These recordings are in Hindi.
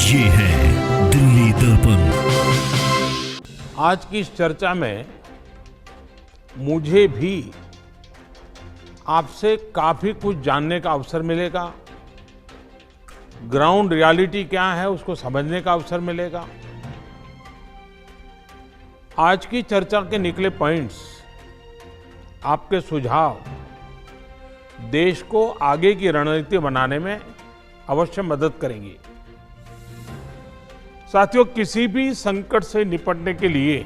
ये है दिल्ली दर्पण। आज की इस चर्चा में मुझे भी आपसे काफी कुछ जानने का अवसर मिलेगा। ग्राउंड रियलिटी क्या है उसको समझने का अवसर मिलेगा। आज की चर्चा के निकले पॉइंट्स, आपके सुझाव देश को आगे की रणनीति बनाने में अवश्य मदद करेंगी। साथियों, किसी भी संकट से निपटने के लिए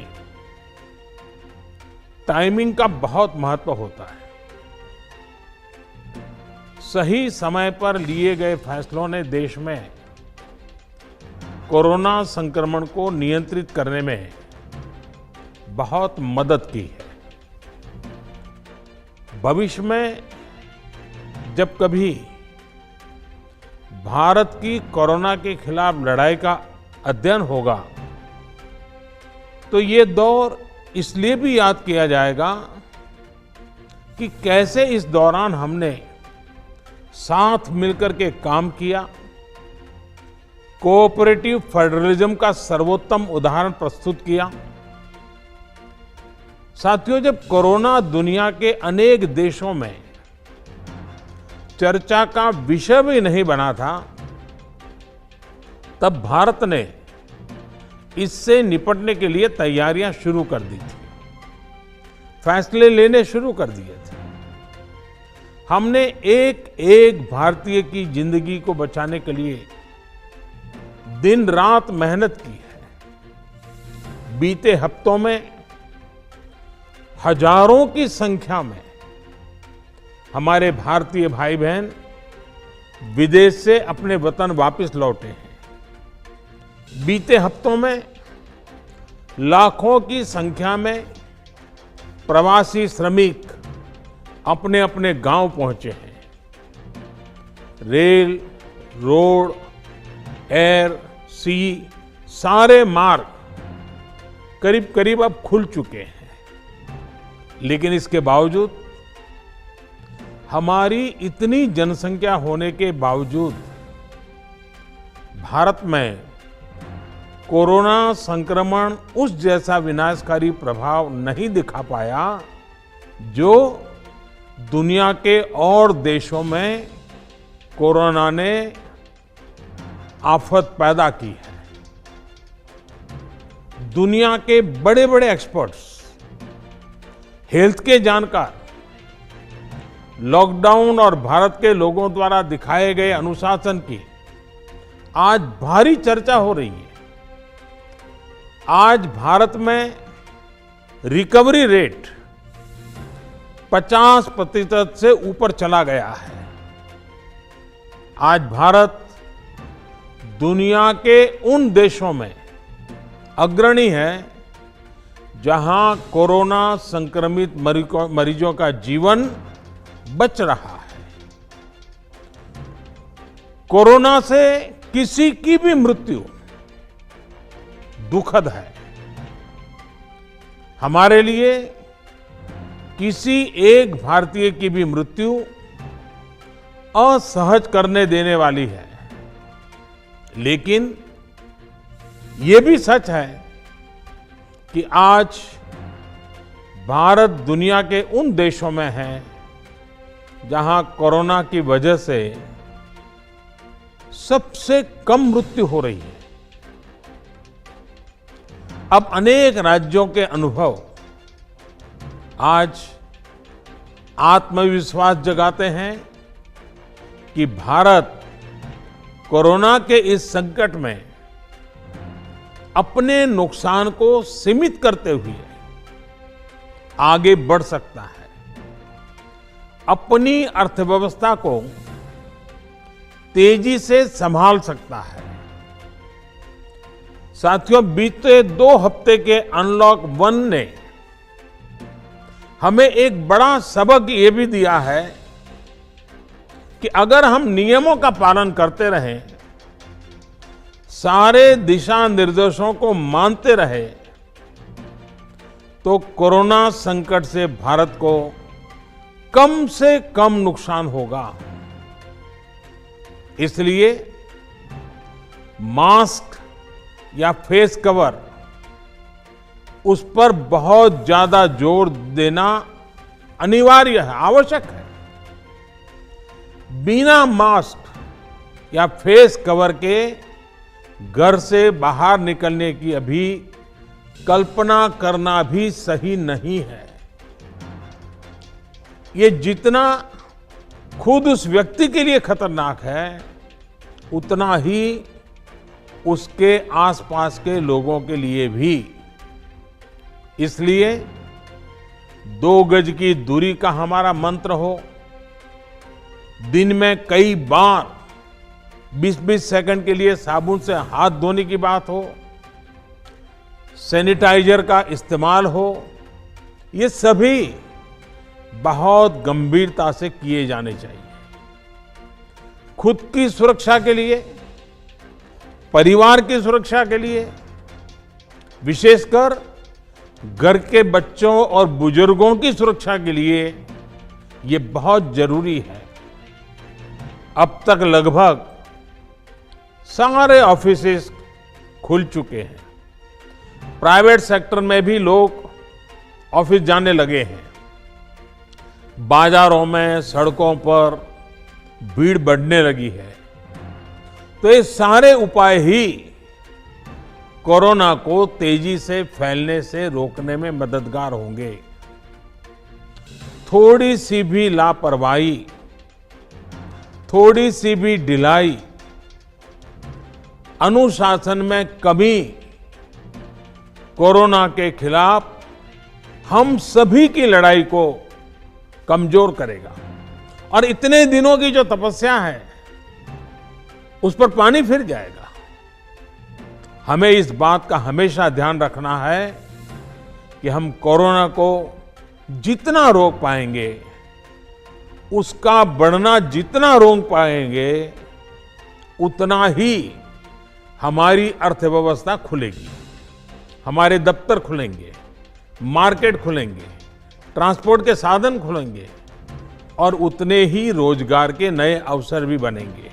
टाइमिंग का बहुत महत्व होता है। सही समय पर लिए गए फैसलों ने देश में कोरोना संक्रमण को नियंत्रित करने में बहुत मदद की है। भविष्य में जब कभी भारत की कोरोना के खिलाफ लड़ाई का अध्ययन होगा तो ये दौर इसलिए भी याद किया जाएगा कि कैसे इस दौरान हमने साथ मिलकर के काम किया। कोऑपरेटिव फेडरलिज्म का सर्वोत्तम उदाहरण प्रस्तुत किया। साथियों, जब कोरोना दुनिया के अनेक देशों में चर्चा का विषय भी नहीं बना था, तब भारत ने इससे निपटने के लिए तैयारियां शुरू कर दी थी, फैसले लेने शुरू कर दिए थे। हमने एक एक भारतीय की जिंदगी को बचाने के लिए दिन रात मेहनत की है। बीते हफ्तों में हजारों की संख्या में हमारे भारतीय भाई बहन विदेश से अपने वतन वापस लौटे हैं। बीते हफ्तों में लाखों की संख्या में प्रवासी श्रमिक अपने अपने गांव पहुंचे हैं। रेल, रोड, एयर, सी सारे मार्ग करीब करीब अब खुल चुके हैं। लेकिन इसके बावजूद हमारी इतनी जनसंख्या होने के बावजूद भारत में कोरोना संक्रमण उस जैसा विनाशकारी प्रभाव नहीं दिखा पाया जो दुनिया के और देशों में कोरोना ने आफत पैदा की है। दुनिया के बड़े बड़े एक्सपर्ट्स, हेल्थ के जानकार लॉकडाउन और भारत के लोगों द्वारा दिखाए गए अनुशासन की आज भारी चर्चा हो रही है। आज भारत में रिकवरी रेट 50% से ऊपर चला गया है। आज भारत दुनिया के उन देशों में अग्रणी है जहां कोरोना संक्रमित मरीजों का जीवन बच रहा है। कोरोना से किसी की भी मृत्यु दुखद है। हमारे लिए किसी एक भारतीय की भी मृत्यु असहज करने देने वाली है। लेकिन ये भी सच है कि आज भारत दुनिया के उन देशों में है जहां कोरोना की वजह से सबसे कम मृत्यु हो रही है। अब अनेक राज्यों के अनुभव आज आत्मविश्वास जगाते हैं कि भारत कोरोना के इस संकट में अपने नुकसान को सीमित करते हुए आगे बढ़ सकता है, अपनी अर्थव्यवस्था को तेजी से संभाल सकता है। साथियों, बीते 2 हफ्ते के अनलॉक 1 ने हमें एक बड़ा सबक ये भी दिया है कि अगर हम नियमों का पालन करते रहें, सारे दिशा निर्देशों को मानते रहे, तो कोरोना संकट से भारत को कम से कम नुकसान होगा। इसलिए मास्क या फेस कवर, उस पर बहुत ज्यादा जोर देना अनिवार्य है, आवश्यक है। बिना मास्क या फेस कवर के घर से बाहर निकलने की अभी कल्पना करना भी सही नहीं है। ये जितना खुद उस व्यक्ति के लिए खतरनाक है, उतना ही उसके आसपास के लोगों के लिए भी। इसलिए 2 गज की दूरी का हमारा मंत्र हो, दिन में कई बार 20-20 सेकंड के लिए साबुन से हाथ धोने की बात हो, सैनिटाइजर का इस्तेमाल हो, ये सभी बहुत गंभीरता से किए जाने चाहिए। खुद की सुरक्षा के लिए, परिवार की सुरक्षा के लिए, विशेषकर घर के बच्चों और बुजुर्गों की सुरक्षा के लिए ये बहुत जरूरी है। अब तक लगभग सारे ऑफिसेस खुल चुके हैं। प्राइवेट सेक्टर में भी लोग ऑफिस जाने लगे हैं। बाजारों में, सड़कों पर भीड़ बढ़ने लगी है। तो ये सारे उपाय ही कोरोना को तेजी से फैलने से रोकने में मददगार होंगे। थोड़ी सी भी लापरवाही, थोड़ी सी भी ढिलाई, अनुशासन में कमी कोरोना के खिलाफ हम सभी की लड़ाई को कमजोर करेगा। और इतने दिनों की जो तपस्या है, उस पर पानी फिर जाएगा। हमें इस बात का हमेशा ध्यान रखना है कि हम कोरोना को जितना रोक पाएंगे, उसका बढ़ना जितना रोक पाएंगे, उतना ही हमारी अर्थव्यवस्था खुलेगी, हमारे दफ्तर खुलेंगे, मार्केट खुलेंगे, ट्रांसपोर्ट के साधन खुलेंगे और उतने ही रोजगार के नए अवसर भी बनेंगे।